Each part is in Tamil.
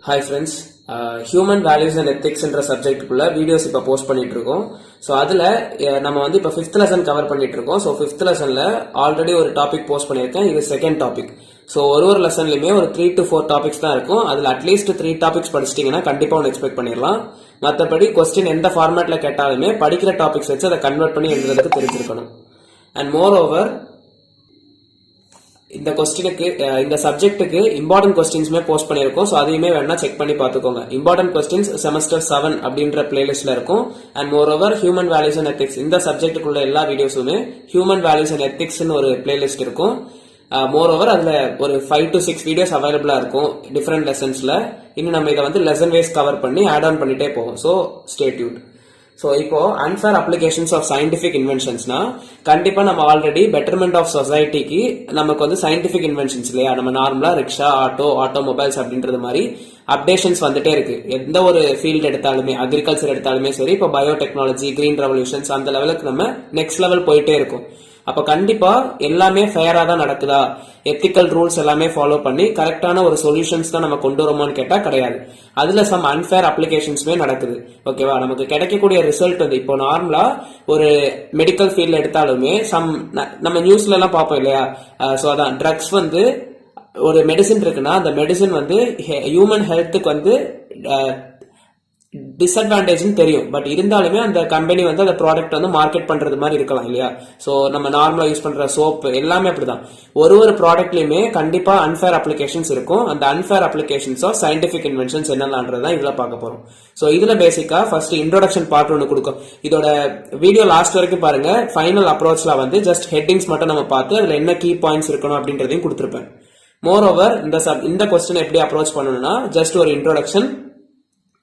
Hi friends, human values and ethics என்ற சப்ஜெக்டுக்குள்ள வீடியோஸ் இப்போ போஸ்ட் பண்ணிட்டு இருக்கோம். ஸோ அதில் நம்ம வந்து இப்போ 5th லெசன் கவர் பண்ணிட்டு இருக்கோம். ஸோ 5th லெசனில் ஆல்ரெடி ஒரு டாபிக் போஸ்ட் பண்ணியிருக்கேன். இது செகண்ட் டாபிக். ஸோ ஒரு லெசன்லையுமே ஒரு 3 to 4 டாபிக்ஸ் தான் இருக்கும். அதில் அட்லீஸ்ட் 3 டாபிக்ஸ் படிச்சிட்டிங்கன்னா கண்டிப்பாக ஒன்று எக்ஸ்பெக்ட் பண்ணிடலாம். மற்றபடி கொஸ்டின் எந்த ஃபார்மேட்ல கேட்டாலுமே படிக்கிற டாபிக்ஸ் வச்சு அதை கன்வெர்ட் பண்ணி எழுதுறதுக்கு தெரிஞ்சிருக்கணும். அண்ட் மோர் ஓவர் இந்த கொஸ்டினுக்கு இந்த சப்ஜெக்ட்டுக்கு இம்பார்ட்டன்ட் கொஸ்டின்ஸ்மே போஸ்ட் பண்ணிருக்கோம். ஸோ அதையுமே வேணா செக் பண்ணி பார்த்துக்கோங்க. இம்பார்ட்டன்ட் கொஸ்டின்ஸ் செமஸ்டர் 7 அப்படின்ற பிளேலிஸ்ட்ல இருக்கும். And more over human values and ethics இந்த சப்ஜெக்டுக்குள்ள எல்லா வீடியோஸுமே ஹியூமன் வேல்யூஸ் அண்ட் எத்திக்ஸ் ஒரு பிளேலிஸ்ட் இருக்கும். மோர் ஓவர் அதுல ஒரு 5 to 6 வீடியோஸ் அவைலபிளா இருக்கும் டிஃபரெண்ட் லெசன்ஸ்ல. இன்னும் நம்ம இதை வந்து லெசன் வைஸ் கவர் பண்ணி ஆட் ஆன் பண்ணிட்டே போவோம். So stay tuned. ஸோ இப்போ அன்ஃபேர் அப்ளிகேஷன்ஸ் ஆஃப் சயின்டிபிக் இன்வென்ஷன்ஸ்னா கண்டிப்பா நம்ம ஆல்ரெடி பெட்டர்மெண்ட் ஆஃப் சொசைட்டிக்கு நமக்கு வந்து சயின்டிபிக் இன்வென்ஷன்ஸ் இல்லையா, நம்ம நார்மலா ரிக்ஷா, ஆட்டோமொபைல்ஸ் அப்படின்றது மாதிரி அப்டேஷன்ஸ் வந்துட்டே இருக்கு. எந்த ஒரு ஃபீல்டு எடுத்தாலுமே, அக்ரிகல்ச்சர் எடுத்தாலுமே சரி, இப்போ பயோடெக்னாலஜி, கிரீன் ரெவல்யூஷன்ஸ் அந்த லெவலுக்கு நம்ம நெக்ஸ்ட் லெவல் போயிட்டே இருக்கும். அப்ப கண்டிப்பா எல்லாமே ஃபேரா தான் நடக்குதா, எத்திக்கல் ரூல்ஸ் எல்லாமே ஃபாலோ பண்ணி கரெக்டான ஒரு சொல்யூஷன்ஸ் தான் நம்ம கொண்டு வரோமான்னு கேட்டா கிடையாது. அதுல சம் அன்ஃபேர் அப்ளிகேஷன்ஸ்மே நடக்குது. ஓகேவா, நமக்கு கிடைக்கக்கூடிய ரிசல்ட் வந்து இப்போ நார்மலா ஒரு மெடிக்கல் ஃபீல்ட்ல எடுத்தாலுமே நம்ம நியூஸ்ல எல்லாம் பார்ப்போம் இல்லையா. சோ அதான் ட்ரக்ஸ் வந்து ஒரு மெடிசின் இருக்குன்னா அந்த மெடிசின் வந்து ஹியூமன் ஹெல்த்துக்கு வந்து டிஸ்அட்வான்டேஜ் தெரியும். பட் இருந்தாலுமே அந்த கம்பெனி வந்து அந்த ப்ராடக்ட் வந்து மார்க்கெட் பண்றது மாதிரி இருக்கலாம் இல்லையா. சோ நம்ம நார்மலா யூஸ் பண்ற சோப் எல்லாமே அப்படிதான். ஒரு ப்ராடக்ட்லயுமே கண்டிப்பா அன்ஃபேர் அப்ளிகேஷன்ஸ் இருக்கும். அந்த unfair applications of scientific inventions என்னன்றதான் இதுல பார்க்க போறோம். சோ இதுல பேசிக்கா ஃபர்ஸ்ட் இன்ட்ரோடக்ஷன் பார்ட் ஒன்று கொடுக்கும். இதோட வீடியோ லாஸ்ட் வரைக்கும் பாருங்க. ஃபைனல் அப்ரோச்ல வந்து ஜஸ்ட் ஹெட்டிங்ஸ் மட்டும் நம்ம பார்த்து அதுல என்ன கீ பாயிண்ட்ஸ் இருக்கணும் அப்படின்றதையும் கொடுத்திருப்பேன். மோர் ஓவர் இந்த கொஸ்டின் எப்படி அப்ரோச் பண்ணணும்னா ஜஸ்ட் ஒரு இன்ட்ரோடக்ஷன்,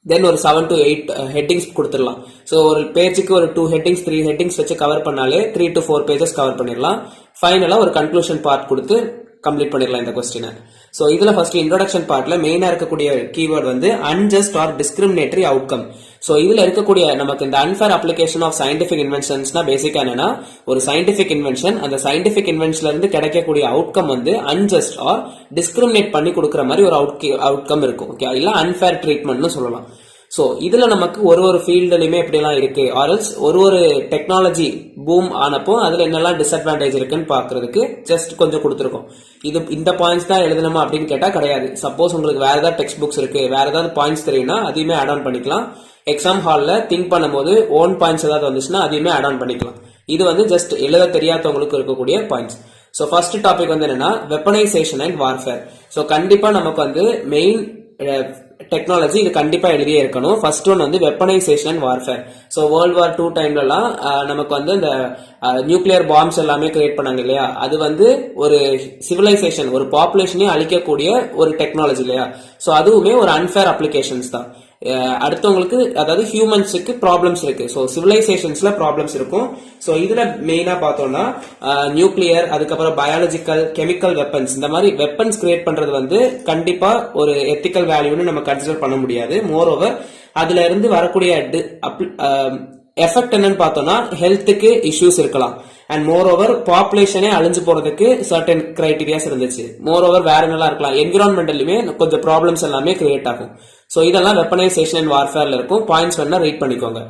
தென் ஒரு 7 to 8 ஹெட்டிங்ஸ் கொடுத்துடலாம். ஸோ ஒரு பேஜுக்கு ஒரு 2 headings 3 headings வச்சு கவர் பண்ணாலே 3 to 4 pages கவர் பண்ணிடலாம். ஃபைனலா ஒரு கன்க்ளூஷன் பார்ட் கொடுத்து கம்ப்ளீட் பண்ணிடலாம் இந்த கொஸ்டினை. ஸோ இதுல ஃபர்ஸ்ட் இன்ட்ரோடக்ஷன் பார்ட்ல மெயினா இருக்கக்கூடிய கீவேர்ட் வந்து unjust or discriminatory outcome. So இதுல இருக்கக்கூடிய நமக்கு இந்த அன்ஃபேர் அப்ளிகேஷன் ஆஃப் சயின்டிபிக் இன்வென்ஷன்ஸ்னா பேசிக்கா என்னன்னா ஒரு சயின்டிபிக் இன்வென்ஷன், அந்த சயின்டிபிக் இன்வென்ஷன்ல இருந்து கிடைக்கக்கூடிய அவுட்கம் வந்து அன்ஜஸ்ட் ஆர் டிஸ்கிரிமினேட் பண்ணி கொடுக்குற மாதிரி ஒரு அவுட்கம் இருக்கும். ஓகே, இல்ல அன்ஃபேர் ட்ரீட்மெண்ட்னு சொல்லலாம். சோ இதுல நமக்கு ஒரு ஃபீல்டுலயுமே எப்படி எல்லாம் இருக்கு, ஆர்எல்ஸ் ஒரு டெக்னாலஜி பூம் ஆனப்போ அதுல என்னெல்லாம் டிஸ்அட்வான்டேஜ் இருக்குன்னு பாக்குறதுக்கு ஜஸ்ட் கொஞ்சம் கொடுத்துருக்கோம். இந்த பாயிண்ட்ஸ் தான் எழுதணுமா அப்படின்னு கேட்டா கிடையாது. சப்போஸ் உங்களுக்கு வேற ஏதாவது டெக்ஸ்ட் புக்ஸ் இருக்கு, வேற ஏதாவது பாயிண்ட்ஸ் தெரியும்னா அதையுமே ஆட் ஆன் பண்ணிக்கலாம். எக்ஸாம் ஹால்ல திங்க் பண்ணும்போது ஓன் பாயிண்ட்ஸ் ஏதாவது வந்துச்சுன்னா அதையுமே ஆட் ஆன் பண்ணிக்கலாம். இது வந்து ஜஸ்ட் எழுத தெரியாதவங்களுக்கு இருக்கக்கூடிய பாயிண்ட்ஸ். சோ ஃபர்ஸ்ட் டாபிக் வந்து என்னன்னா வெப்பனைசேஷன் அண்ட் வார்ஃபேர். சோ கண்டிப்பா நமக்கு வந்து மெயின் டெக்னாலஜி இது கண்டிப்பா எழுதியே இருக்கணும். ஃபர்ஸ்ட் ஒன் வந்து weaponisation and warfare. So world war 2 டைம்லலாம் நமக்கு வந்து இந்த நியூக்ளியர் பாம்ஸ் எல்லாமே கிரியேட் பண்ணாங்க இல்லையா. அது வந்து ஒரு சிவிலைசேஷன், ஒரு பாப்புலேஷனே அழிக்கக்கூடிய ஒரு டெக்னாலஜி இல்லையா. ஸோ அதுவுமே ஒரு அன்ஃபேர் அப்ளிகேஷன்ஸ் தான். அடுத்தவங்களுக்கு அதாவது ஹியூமன்ஸுக்கு ப்ராப்ளம்ஸ் இருக்கு. ஸோ சிவிலைசேஷன்ஸ்ல ப்ராப்ளம்ஸ் இருக்கும். ஸோ இதுல மெயினா பார்த்தோம்னா நியூக்ளியர், அதுக்கப்புறம் பயாலஜிக்கல், கெமிக்கல் வெப்பன்ஸ், இந்த மாதிரி வெப்பன்ஸ் கிரியேட் பண்றது வந்து கண்டிப்பா ஒரு எத்திக்கல் வேல்யூன்னு நம்ம கன்சிடர் பண்ண முடியாது. மோர் ஓவர் அதுல இருந்து வரக்கூடிய எஃபெக்ட் என்னன்னு பார்த்தோம்னா ஹெல்த்துக்கு இஷ்யூஸ் இருக்கலாம். அண்ட் மோர் ஓவர் பாப்புலேஷனே அழிஞ்சு போறதுக்கு சர்டன் கிரைடீரியாஸ் இருந்துச்சு. மோர் ஓவர் வேற என்னெல்லாம் இருக்கலாம், என்விரான்மெண்டலுமே கொஞ்சம் ப்ராப்ளம்ஸ் எல்லாமே கிரியேட் ஆகும். சோ இதெல்லாம் வெப்பனைசேஷன் அண்ட் வார்ஃபேர்ல இருக்கும். பாயிண்ட்ஸ் வேணா ரீட் பண்ணிக்கோங்க.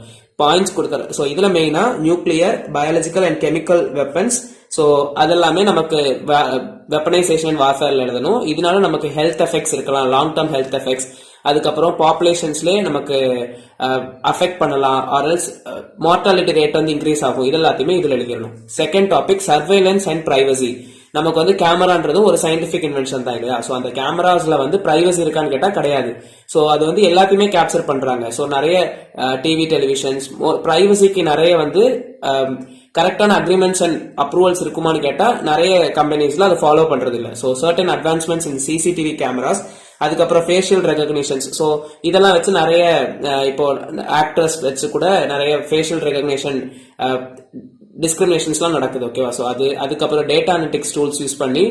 பாயிண்ட்ஸ் கொடுத்தாரு. சோ இதுல மெயினா nuclear, biological and chemical weapons. So அதெல்லாமே நமக்கு வெப்பனைசேஷன் அண்ட் வார்ஃபேர்ல எழுதணும். இதனால நமக்கு ஹெல்த் எஃபெக்ட்ஸ் இருக்கலாம், லாங் டர்ம் ஹெல்த் எஃபெக்ட்ஸ். அதுக்கப்புறம் பாப்புலேஷன்ஸ்லேயே நமக்கு அஃபெக்ட் பண்ணலாம், ஆர்எல்ஸ் மார்டாலிட்டி ரேட் வந்து இன்க்ரீஸ் ஆகும். இது எல்லாத்தையுமே இதுல எழுதிடணும். Second topic surveillance and privacy. நமக்கு வந்து கேமரான்றது ஒரு சயின்டிபிக் இன்வென்ஷன் தான் இல்லையா. சோ அந்த கேமராஸ்ல வந்து பிரைவசி இருக்கான்னு கேட்டா கிடையாது. சோ அது வந்து எல்லாத்தையுமே கேப்சர் பண்றாங்க. சோ நிறைய டிவி, டெலிவிஷன்ஸ் பிரைவசிக்கு நிறைய வந்து கரெக்டான அக்ரிமெண்ட்ஸ் அண்ட் அப்ரூவல்ஸ் இருக்குமான்னு கேட்டா நிறைய கம்பெனிஸ்ல அதை ஃபாலோ பண்றது இல்ல. சோ சர்டன் அட்வான்ஸ்மெண்ட்ஸ் இன் சிசிடிவி கேமராஸ், அதுக்கப்புறம் ஃபேஷியல் ரெகக்னிஷன்ஸ். ஸோ இதெல்லாம் வச்சு நிறைய இப்போ ஆக்டர்ஸ் வச்சு கூட நிறைய ஃபேஷியல் ரெகக்னிஷன் டிஸ்கிரிமினேஷன்ஸ்லாம் நடக்குது. ஓகேவா? ஸோ அதுக்கப்புறம் டேட்டா அனலிட்டிக்ஸ் டூல்ஸ் யூஸ் பண்ணி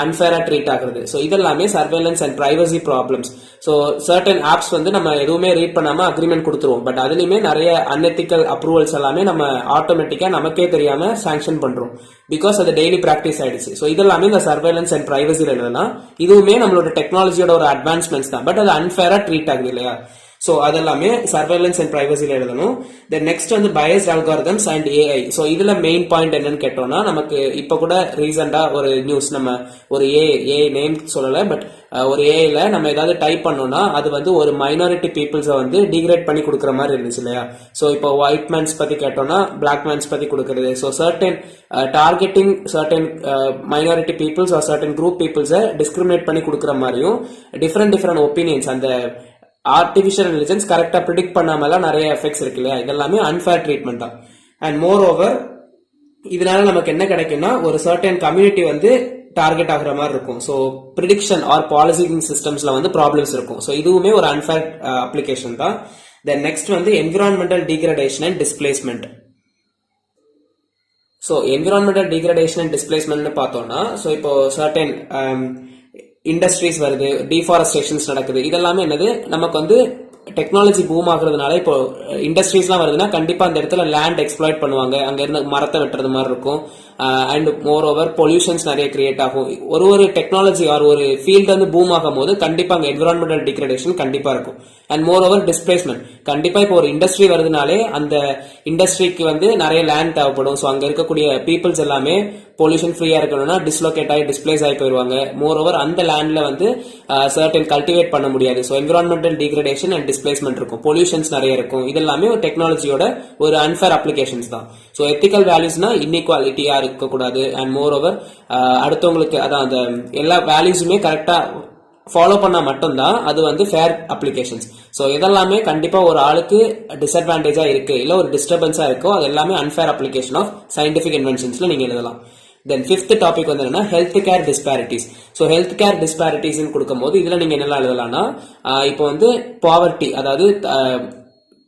அன்ஃபேரா ட்ரீட் ஆகுறது. ஸோ இதெல்லாமே surveillance and privacy problems. So certain apps வந்து நம்ம எதுவுமே ரீட் பண்ணாம அக்ரிமெண்ட் கொடுத்துருவோம். பட் அதுலயுமே நிறைய அன்எத்திக்கல் அப்ரூவல்ஸ் எல்லாமே நம்ம ஆட்டோமேட்டிக்கா நமக்கே தெரியாம சாங்ஷன் பண்றோம். பிகாஸ் அது டெய்லி பிராக்டிஸ் ஆயிடுச்சு. ஸோ இதெல்லாமே இந்த சர்வேலன்ஸ் அண்ட் பிரைவசியில் எழுதலாம். இதுவுமே நம்மளோட டெக்னாலஜியோட ஒரு அட்வான்ஸ்மெண்ட்ஸ் தான். பட் அது அன்ஃபேரா ட்ரீட் ஆகுது இல்லையா? ஸோ அதெல்லாமே சர்வேலன்ஸ் அண்ட் பிரைவசியில் எழுதணும். தென் நெக்ஸ்ட் வந்து biased algorithms and AI. So இதுல மெயின் பாயிண்ட் என்னன்னு கேட்டோம்னா, நமக்கு இப்ப கூட ரீசெண்டா ஒரு நியூஸ், நம்ம ஒரு ஏஐ நேம் சொல்லல, பட் ஒரு ஏஐல நம்ம ஏதாவது டைப் பண்ணோம்னா அது வந்து ஒரு மைனாரிட்டி பீப்புள்ஸை வந்து டிகிரேட் பண்ணி கொடுக்குற மாதிரி இருந்துச்சு இல்லையா? ஸோ இப்போ ஒயிட் மேன்ஸ் பத்தி கேட்டோம்னா பிளாக் மேன்ஸ் பத்தி கொடுக்கறது. So certain targeting certain minority peoples or certain group பீப்புள்ஸை டிஸ்கிரிமினேட் பண்ணி கொடுக்குற மாதிரியும் டிஃப்ரெண்ட் ஒப்பீனியன்ஸ் அந்த ஆர்டிபிஷியல் இன்டெலிஜென்ஸ் கரெக்டா ப்ரிடிக்ட் பண்ணாமலாம் நிறைய எஃபெக்ட்ஸ் இருக்கு இல்லையா? இதெல்லாமே அன்ஃபேர் ட்ரீட்மெண்ட் தான். அண்ட் மோர் ஓவர் இதனால நமக்கு என்ன கிடைக்கும்னா, ஒரு சர்டன் கம்யூனிட்டி வந்து டார்கெட் ஆகுற மாதிரி இருக்கும். ஸோ ப்ரிடிக்ஷன் ஆர் பாலிசிங் சிஸ்டம்ஸ்ல வந்து ப்ராப்ளம்ஸ் இருக்கும். ஸோ இதுவுமே ஒரு அன்ஃபேர் அப்ளிகேஷன் தான். தென் நெக்ஸ்ட் வந்து environmental degradation and displacement. So environmental degradation and displacement பார்த்தோம்னா, ஸோ இப்போ சர்டன் இண்டஸ்ட்ரீஸ் வருது, டீஃபாரஸ்டேஷன்ஸ் நடக்குது. இதெல்லாமே என்னது, நமக்கு வந்து டெக்னாலஜி பூம் ஆகுறதுனால இப்போ இண்டஸ்ட்ரீஸ்லாம் வருதுன்னா கண்டிப்பா அந்த இடத்துல லேண்ட் எக்ஸ்ப்ளாய்ட் பண்ணுவாங்க, அங்க இருந்து மரத்தை வெட்டுறது மாதிரி இருக்கும். அண்ட் மோர் ஓவர் பொல்யூஷன்ஸ் நிறைய கிரியேட் ஆகும். ஒரு டெக்னாலஜி ஆர் ஒரு ஃபீல்டு வந்து பூம் ஆகும் போது கண்டிப்பா அங்க என்விரான்மெண்டல் டிகிரடேஷன் கண்டிப்பா இருக்கும். And more over displacement. கண்டிப்பா இப்போ ஒரு இண்டஸ்ட்ரி வருதுனாலே அந்த இண்டஸ்ட்ரிக்கு வந்து நிறைய லேண்ட் தேவைப்படும். ஸோ அங்க இருக்கக்கூடிய பீப்புள்ஸ் எல்லாமே பொல்யூஷன் ஃப்ரீயா இருக்கணும்னா டிஸ்லோகேட் ஆகி டிஸ்பிளேஸ் ஆகி போயிருவாங்க. மோர் ஓவர் அந்த லேண்ட்ல வந்து சர்டன் கல்டிவேட் பண்ண முடியாது. So environmental degradation and displacement இருக்கும், பொல்யூஷன்ஸ் நிறைய இருக்கும். இதெல்லாமே ஒரு டெக்னாலஜியோட ஒரு அன்ஃபேர் அப்ளிகேஷன்ஸ் தான். ஸோ எத்திக்கல் வேல்யூஸ்னா இன்இக்வாலிட்டியா இருக்கக்கூடாது. அண்ட் மோர் ஓவர் அடுத்தவங்களுக்கு அதான் அந்த எல்லா வேல்யூஸுமே கரெக்டா ஃபாலோ பண்ணா மட்டும்தான் அது வந்து ஃபேர் அப்ளிகேஷன்ஸ். ஸோ இதெல்லாமே கண்டிப்பா ஒரு ஆளுக்கு டிஸ்அட்வான்டேஜா இருக்கு, இல்ல ஒரு டிஸ்டர்பன்ஸா இருக்கோ, அது எல்லாமே அன்ஃபேர் அப்ளிகேஷன் ஆஃப் சயின்டிபிக் இன்வென்ஷன்ஸ்ல நீங்க எழுதலாம். தென் ஃபிஃப்த் டாபிக் வந்து என்னன்னா health care disparities. So health care disparities கொடுக்கும் போது இதுல நீங்க என்னெல்லாம் எழுதலாம்னா, இப்போ வந்து பாவர்ட்டி, அதாவது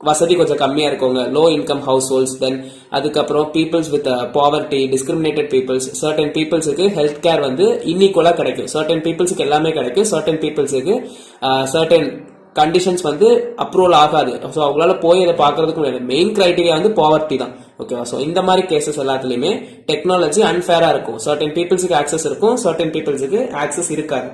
வசதி கொஞ்சம் கம்மியா இருக்கவங்க, low income households, then அதுக்கப்புறம் peoples with poverty, discriminated peoples, certain பீப்புள்ஸுக்கு ஹெல்த் கேர் வந்து இன்இக்குவலா கிடைக்கும். சர்டன் பீப்புள்ஸுக்கு எல்லாமே கிடைக்கும், சர்டன் பீப்புள்ஸுக்கு சர்டன் கண்டிஷன்ஸ் வந்து அப்ரூவல் ஆகாது. ஸோ அவங்களால போய் அதை பாக்குறதுக்கு முடியாது. மெயின் கிரைட்டீரியா வந்து பாவர்ட்டி தான். ஓகேவா? ஸோ இந்த மாதிரி கேசஸ் எல்லாத்துலயுமே டெக்னாலஜி அன்ஃபேரா இருக்கும். சர்டன் பீப்புள்ஸுக்கு ஆக்சஸ் இருக்கும், சர்டன் பீப்புள்ஸுக்கு ஆக்சஸ் இருக்காது.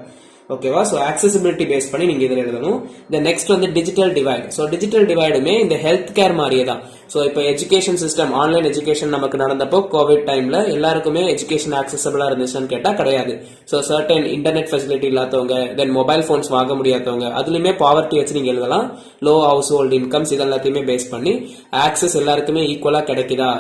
ஓகேவா? ஸோ ஆக்சசிபிலிட்டி பேஸ் பண்ணி நீங்க இதில் எழுதணும். இந்த நெக்ஸ்ட் வந்து டிஜிட்டல் டிவைட். ஸோ டிஜிட்டல் டிவைடுமே இந்த ஹெல்த் கேர் மாதிரியே தான். ஸோ இப்போ எஜுகேஷன் சிஸ்டம், ஆன்லைன் எஜுகேஷன் நமக்கு நடந்தப்போ கோவிட் டைம்ல எல்லாருக்குமே எஜுகேஷன் ஆக்சசபிளா இருந்துச்சுன்னு கேட்டா கிடையாது. ஸோ சர்டன் இன்டர்நெட் ஃபெசிலிட்டி இல்லாதவங்க, தென் மொபைல் போன்ஸ் வாங்க முடியாதவங்க, அதுலயுமே பாவர்ட்டி வச்சு நீங்க எழுதலாம். லோ ஹவுஸ் ஹோல்டு இன்கம்ஸ் இதெல்லாத்தையுமே பேஸ் பண்ணி ஆக்சஸ் எல்லாருக்குமே ஈக்குவலா கிடைக்குதா,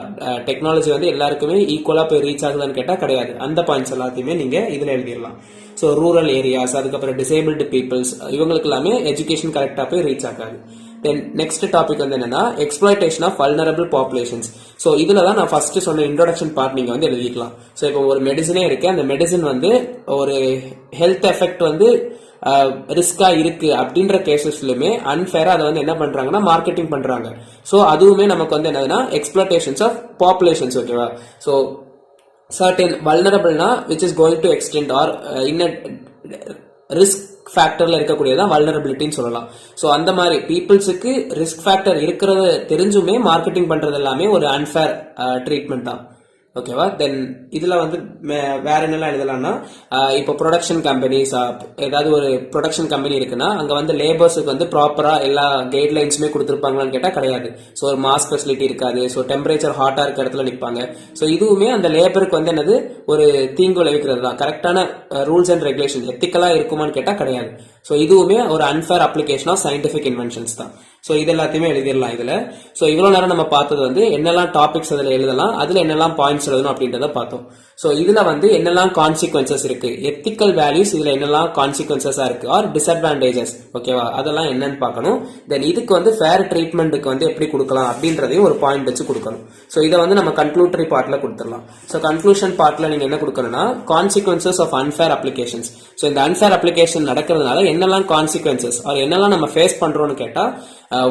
டெக்னாலஜி வந்து எல்லாருக்குமே ஈக்குவலா போய் ரீச் ஆகுதான்னு கேட்டா கிடையாது. அந்த பாயிண்ட்ஸ் எல்லாத்தையுமே நீங்க இதுல எழுதிடலாம். ஸோ ரூரல் ஏரியாஸ், அதுக்கப்புறம் டிசேபிள்டு பீப்புள்ஸ், இவங்களுக்கு எல்லாமே எஜுகேஷன் கரெக்டா போய் ரீச் ஆகாது. தென் நெக்ஸ்ட் டாபிக் வந்து என்னன்னா exploitation of vulnerable populations. So இதுல தான் நான் ஃபர்ஸ்ட் சொன்ன இன்ட்ரோடக்ஷன் பார்ட் நீங்க வந்து எழுதிக்கலாம். ஸோ இப்போ ஒரு மெடிசனே இருக்கு, அந்த மெடிசன் வந்து ஒரு ஹெல்த் எஃபெக்ட் வந்து ரிஸ்கா இருக்கு அப்படின்ற கேசஸ்லயுமே அன்ஃபேரா அதை வந்து என்ன பண்றாங்கன்னா மார்க்கெட்டிங் பண்றாங்க. ஸோ அதுவுமே நமக்கு வந்து என்னதுன்னா எக்ஸ்ப்ளாய்டேஷன்ஸ் ஆஃப் பாப்புலேஷன்ஸ். ஓகேவா? So certain vulnerableனா which is going to extend or in a risk ஃபேக்டர்ல இருக்கக்கூடியதான் வல்னரபிலிட்டின்னு சொல்லலாம். ஸோ அந்த மாதிரி பீப்புள்ஸுக்கு ரிஸ்க் ஃபேக்டர் இருக்கிறத தெரிஞ்சுமே மார்க்கெட்டிங் பண்றது எல்லாமே ஒரு அன்ஃபேர் ட்ரீட்மெண்ட் தான். ஓகேவா? தென் இதுல வந்து வேற என்னெல்லாம் எழுதலாம்னா, இப்போ ப்ரொடக்ஷன் கம்பெனிஸ், ஏதாவது ஒரு ப்ரொடக்ஷன் கம்பெனி இருக்குன்னா அங்க வந்து லேபர்ஸுக்கு வந்து ப்ராப்பரா எல்லா கைட்லைன்ஸுமே கொடுத்துருப்பாங்களான்னு கேட்டா கிடையாது. ஸோ ஒரு மாஸ்க் ஃபெசிலிட்டி இருக்காது. ஸோ டெம்பரேச்சர் ஹாட்டா இருக்க இடத்துல நிற்பாங்க. ஸோ இதுவுமே அந்த லேபருக்கு வந்து என்னது ஒரு தீங்கு விளைவிக்கிறது தான். கரெக்டான ரூல்ஸ் அண்ட் ரெகுலேஷன் எத்திக்கலா இருக்குமான்னு கேட்டா கிடையாது. ஸோ இதுவுமே ஒரு unfair application of scientific inventions தான். ஸோ இது எல்லாத்தையுமே எழுதிடலாம் இதுல. ஸோ இவ்வளவு நேரம் நம்ம பார்த்தது வந்து என்னெல்லாம் டாபிக்ஸ் அதில் எழுதலாம், அதுல என்னெல்லாம் பாயிண்ட்ஸ் எழுதணும் அப்படின்றத பார்த்தோம். ஸோ இதுல வந்து என்னெல்லாம் கான்சிக்வன்சஸ் இருக்கு, எத்திக்கல் வேல்யூஸ் இதுல என்னெல்லாம் கான்சிக்வன்சஸா இருக்கு ஆர் டிஸ்அட்வான்டேஜஸ், ஓகேவா, அதெல்லாம் என்னன்னு பார்க்கணும். தென் இதுக்கு வந்து ஃபேர் ட்ரீட்மெண்ட்டுக்கு வந்து எப்படி கொடுக்கலாம் அப்படின்றதையும் ஒரு பாயிண்ட் வச்சு கொடுக்கணும். ஸோ இதை வந்து நம்ம கன்க்ளூட்டரி பார்ட்ல கொடுத்துடலாம். ஸோ கன்க்ளூஷன் பார்ட்ல நீங்க என்ன கொடுக்கணும்னா consequences of unfair applications. So இந்த அன்ஃபேர் அப்ளிகேஷன் நடக்கிறதுனால என்னெல்லாம் கான்சிக்வன்சஸ் ஆர் என்னெல்லாம் நம்ம ஃபேஸ் பண்றோம்னு கேட்டா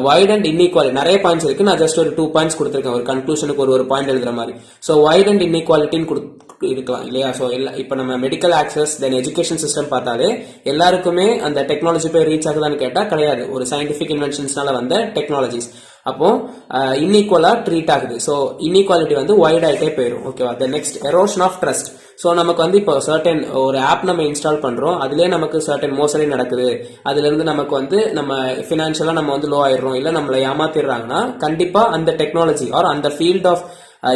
வைட் அண்ட் இன்இக்வாலிட்டி நிறைய பாயிண்ட்ஸ் இருக்கு. நான் ஜஸ்ட் ஒரு 2 பாயிண்ட்ஸ் கொடுத்துருக்கேன் ஒரு கன்க்ளூஷனுக்கு ஒரு பாயிண்ட் எழுதுற மாதிரி. ஸோ வைட் அண்ட் இன்இக்வாலிட்டின்னு இருக்கலாம் இல்லையா. ஸோ இப்போ நம்ம மெடிக்கல் ஆக்சஸ் தென் எஜுகேஷன் சிஸ்டம் பார்த்தாலே எல்லாருக்குமே அந்த டெக்னாலஜி போய் ரீச் ஆகுதான்னு கேட்டா கிடையாது. ஒரு சயின்டிபிக் இன்வென்ஷன்ஸ்னால வந்த டெக்னாலஜிஸ் அப்போ இன்இக்வலா ட்ரீட் ஆகுது. ஸோ இன்இக்வாலிட்டி வந்து வைட் ஆகிட்டே போயிடும். ஓகேவா. Next erosion of trust. So நமக்கு வந்து இப்போ சர்டன் ஒரு ஆப் நம்ம இன்ஸ்டால் பண்றோம், அதுலேயே நமக்கு சர்டன் மோசடி நடக்குது, அதுல இருந்து நமக்கு வந்து நம்ம பினான்சியலா நம்ம வந்து லோ ஆயிடுறோம், இல்ல நம்மளை ஏமாத்திடுறாங்கன்னா கண்டிப்பா அந்த டெக்னாலஜி ஆர் அந்த ஃபீல்ட் ஆஃப்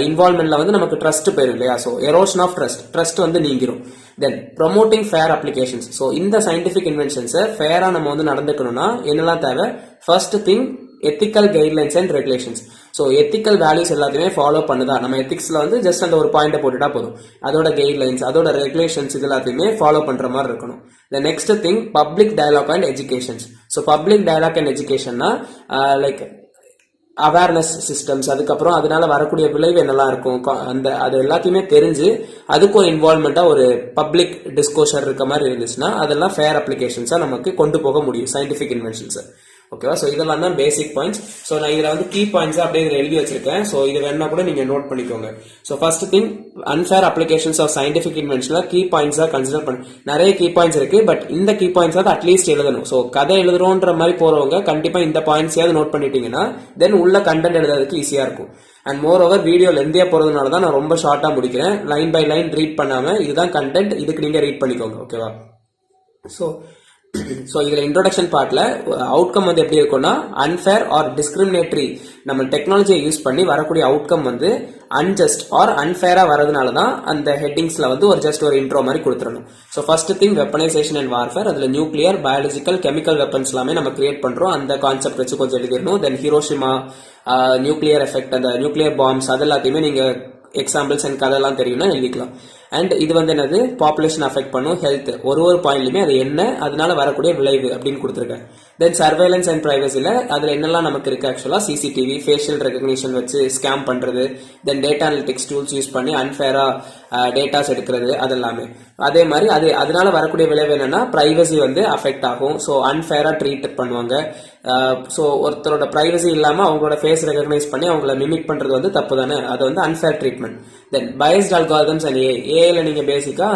இன்வால்மெண்ட்ல வந்து நமக்கு ட்ரஸ்ட் போயிடும் இல்லையா. ஸோ எரோஷன் ஆஃப் ட்ரஸ்ட் வந்து நீங்கிரும். தென் ப்ரொமோட்டிங் ஃபேர் அப்ளிகேஷன்ஸ். ஸோ இந்த சயின்டிபிக் இன்வென்ஷன்ஸை ஃபேரா நம்ம வந்து நடந்துக்கணும்னா என்னெல்லாம் தேவை? First thing ethical guidelines and regulations. So ethical values எல்லாத்தையுமே ஃபாலோ பண்ணுதா, நம்ம எத்திக்ஸ்ல வந்து ஜஸ்ட் அந்த ஒரு பாயிண்ட்டை போட்டுட்டா போதும். அதோட கைட்லைன்ஸ் அதோட ரெகுலேஷன்ஸ் இது எல்லாத்தையுமே ஃபாலோ பண்ற மாதிரி இருக்கணும். The next thing public dialogue and educations. So public dialogue and எஜுகேஷன்னா லைக் அவேர்னஸ் சிஸ்டம்ஸ், அதுக்கப்புறம் அதனால வரக்கூடிய விளைவு என்னெல்லாம் இருக்கும் அது எல்லாத்தையுமே தெரிஞ்சு அதுக்கு ஒரு இன்வால்மெண்டா ஒரு பப்ளிக் டிஸ்கோஷர் இருக்க மாதிரி இருந்துச்சுன்னா அதெல்லாம் ஃபேர் அப்ளிகேஷன்ஸா நமக்கு கொண்டு போக முடியும் சயின்டிபிக் இன்வென்ஷன்ஸ். ஓகேவா. ஸோ இதெல்லாம் தான் பேசிக் பாயிண்ட்ஸ். ஸோ நான் இதுல வந்து கீ பாயிண்ட்ஸ் அப்படியே இதில் எழுதி வச்சிருக்கேன். ஸோ இது வேணா கூட நீங்க நோட் பண்ணிக்கோங்க. So first thing unfair applications of scientific இன்வென்ஷன்ல கீ பாயிண்ட்ஸா கன்சிடர் பண்ண நிறைய கீ பாயிண்ட்ஸ் இருக்கு. பட் இந்த கீ பாயிண்ட்ஸ் வந்து அட்லீஸ்ட் எழுதணும். ஸோ கதை எழுதுறோன்ற மாதிரி போறவங்க கண்டிப்பா இந்த பாயிண்ட்ஸையாவது நோட் பண்ணிட்டீங்கன்னா தென் உள்ள கண்டென்ட் எழுதுறதுக்கு ஈஸியா இருக்கும். அண்ட் மோர் ஓவர் வீடியோ லெந்தியா போறதுனால தான் நான் ரொம்ப ஷார்ட்டா முடிக்கிறேன். லைன் பை லைன் ரீட் பண்ணாம இதுதான் கண்டென்ட், இதுக்கு நீங்க ரீட் பண்ணிக்கோங்க. ஓகேவா. ஸோ இதுல இன்ட்ரோடக்ஷன் பார்ட்ல அவுட்கம் வந்து எப்படி இருக்கும்னா அன்ஃபேர் ஆர் டிஸ்கிரிமினேட்டரி, நம்ம டெக்னாலஜியை யூஸ் பண்ணி வரக்கூடிய அவுட்கம் வந்து அன்ஜஸ்ட் ஆர் அன்ஃபேரா வரதுனால தான் அந்த ஹெட்டிங்ஸ்ல வந்து ஒரு ஜஸ்ட் ஒரு இன்ட்ரோ மாதிரி கொடுத்துடணும். So first thing weaponisation and warfare, அதுல நியூக்ளியர் பயாலஜிக்கல் கெமிக்கல் வெப்பன்ஸ் எல்லாமே நம்ம கிரியேட் பண்றோம், அந்த கான்செப்ட் வச்சு கொஞ்சம் எழுதிடணும். தென் ஹிரோஷிமா நியூக்ளியர் எஃபெக்ட், அந்த நியூக்ளியர் பாம்ஸ் அது எல்லாத்தையுமே நீங்க எக்ஸாம்பிள்ஸ் அண்ட் கதெல்லாம் தெரியும்னா எழுதிக்கலாம். அண்ட் இது வந்து என்னது பாப்புலேஷன் அஃபெக்ட் பண்ணும், ஹெல்த் ஒரு பாயிண்ட்லயுமே அது என்ன அதனால வரக்கூடிய விளைவு அப்படின்னு கொடுத்துருக்கேன். தென் சர்வேலன்ஸ் அண்ட் பிரைவசில அதுல என்னெல்லாம் நமக்கு இருக்கு ஆக்சுவலா சிசிடிவி ஃபேஷியல் ரெகக்னிஷன் வச்சு ஸ்கேம் பண்றது, தென் டேட்டா அனலிட்டிக்ஸ் டூல்ஸ் யூஸ் பண்ணி அன்ஃபேரா டேட்டாஸ் எடுக்கிறது அதெல்லாமே. அதே மாதிரி அதனால வரக்கூடிய விளைவு என்னன்னா பிரைவசி வந்து அஃபெக்ட் ஆகும். ஸோ அன்ஃபேரா ட்ரீட் பண்ணுவாங்க. ஸோ ஒருத்தரோட பிரைவசி இல்லாம அவங்களோட ஃபேஸ் ரெகக்னைஸ் பண்ணி அவங்கள மிமிக் பண்றது வந்து தப்பு தானே, அது வந்து unfair treatment. Then biased algorithms and ஏஐல நீங்க பேசிக்கா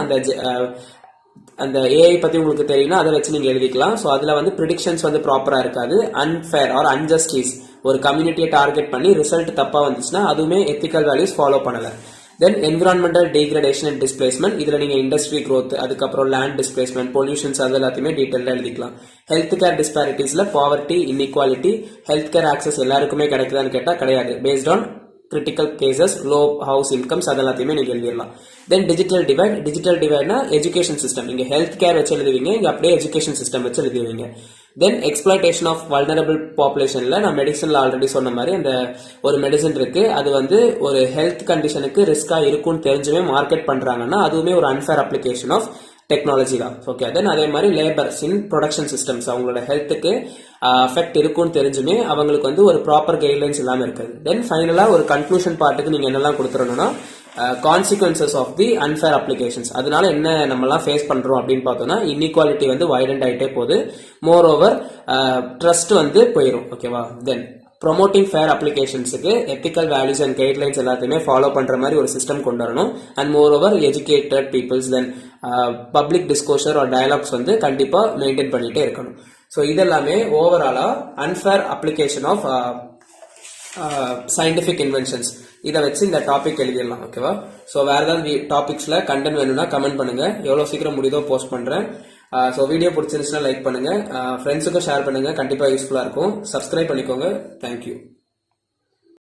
அந்த ஏஐ பத்தி உங்களுக்கு தெரியும்னா அதை வச்சு நீங்க எழுதிக்கலாம். ஸோ அதுல வந்து ப்ரிடிக்ஷன்ஸ் வந்து ப்ராப்பரா இருக்காது. அன்ஃபேர் ஆர் அன்ஜஸ்டிஸ், ஒரு கம்யூனிட்டியை டார்கெட் பண்ணி ரிசல்ட் தப்பா வந்துச்சுன்னா அதுவுமே எத்திக்கல் வேல்யூஸ் ஃபாலோ பண்ணல. Then environmental degradation and displacement, இதுல நீங்க இண்டஸ்ட்ரி க்ரோத் அதுக்கப்புறம் லேண்ட் டிஸ்பிளேஸ்மெண்ட் பொல்யூஷன்ஸ் அது எல்லாத்தையுமே டீட்டெயிலா எழுதிக்கலாம். ஹெல்த் கேர் டிஸ்பாரிட்டிஸ்ல poverty inequality, health care access எல்லாருக்குமே கிடைக்குதான்னு கேட்டா கிடையாது. Based on critical cases low house incomes அது எல்லாத்தையுமே நீங்க எழுதிடலாம். தென் டிஜிட்டல் டிவைட்னா எஜுகேஷன் சிஸ்டம், இங்க ஹெல்த் கேர் வச்சு எழுதுவீங்க, இங்க அப்படியே எஜுகேஷன் சிஸ்டம் வச்சு எழுதுவீங்க. தென் எக்ஸ்பிளாய்டேஷன் ஆஃப் வல்னரபிள் பாப்புலேஷன்ல நான் மெடிசன்ல ஆல்ரெடி சொன்ன மாதிரி அந்த ஒரு மெடிசன் இருக்கு, அது வந்து ஒரு ஹெல்த் கண்டிஷனுக்கு ரிஸ்கா இருக்கும்னு தெரிஞ்சுமே மார்க்கெட் பண்றாங்கன்னா அதுவுமே ஒரு அன்ஃபேர் அப்ளிகேஷன் ஆஃப் டெக்னாலஜி தான். ஓகே. தென் அதே மாதிரி லேபர்ஸ் இன் ப்ரொடக்ஷன் சிஸ்டம்ஸ், அவங்களோட ஹெல்த்துக்கு அஃபெக்ட் இருக்கும்னு தெரிஞ்சுமே அவங்களுக்கு வந்து ஒரு ப்ராப்பர் கைட்லைன்ஸ் இல்லாம இருக்குது. தென் ஃபைனலா ஒரு கன்க்ளூஷன் பார்ட்டுக்கு நீங்க என்னெல்லாம் கொடுத்துடணும்னா consequences of the unfair applications, அதனால என்ன நம்மலாம் ஃபேஸ் பண்றோம் அப்படின்னு பார்த்தோம்னா இன்இக்வாலிட்டி வந்து வைடன்ட் ஆகிட்டே போகுது. மோர் ஓவர் ட்ரஸ்ட் வந்து போயிடும். ஓகேவா. தென் ப்ரொமோட்டிங் ஃபேர் அப்ளிகேஷன்ஸுக்கு எத்திக்கல் வேல்யூஸ் அண்ட் கைட்லைன்ஸ் எல்லாத்தையுமே ஃபாலோ பண்ற மாதிரி ஒரு சிஸ்டம் கொண்டு வரணும். And moreover educated peoples then public disclosure or dialogues வந்து கண்டிப்பா மெயின்டைன் பண்ணிட்டே இருக்கணும். ஸோ இதெல்லாமே ஓவராலா unfair application of scientific inventions, இதை வச்சு இந்த டாபிக் எழுதிடலாம். ஓகேவா. ஸோ வேற ஏதாவது டாபிக்ஸ்ல கண்டென்ட் வேணும்னா கமெண்ட் பண்ணுங்க, எவ்வளவு சீக்கிரம் முடியுதோ போஸ்ட் பண்றேன். ஸோ வீடியோ பிடிச்சிருந்துச்சுன்னா லைக் பண்ணுங்க, ஃப்ரெண்ட்ஸுக்கும் ஷேர் பண்ணுங்க, கண்டிப்பா யூஸ்ஃபுல்லா இருக்கும். சப்ஸ்கிரைப் பண்ணிக்கோங்க. தேங்க்யூ.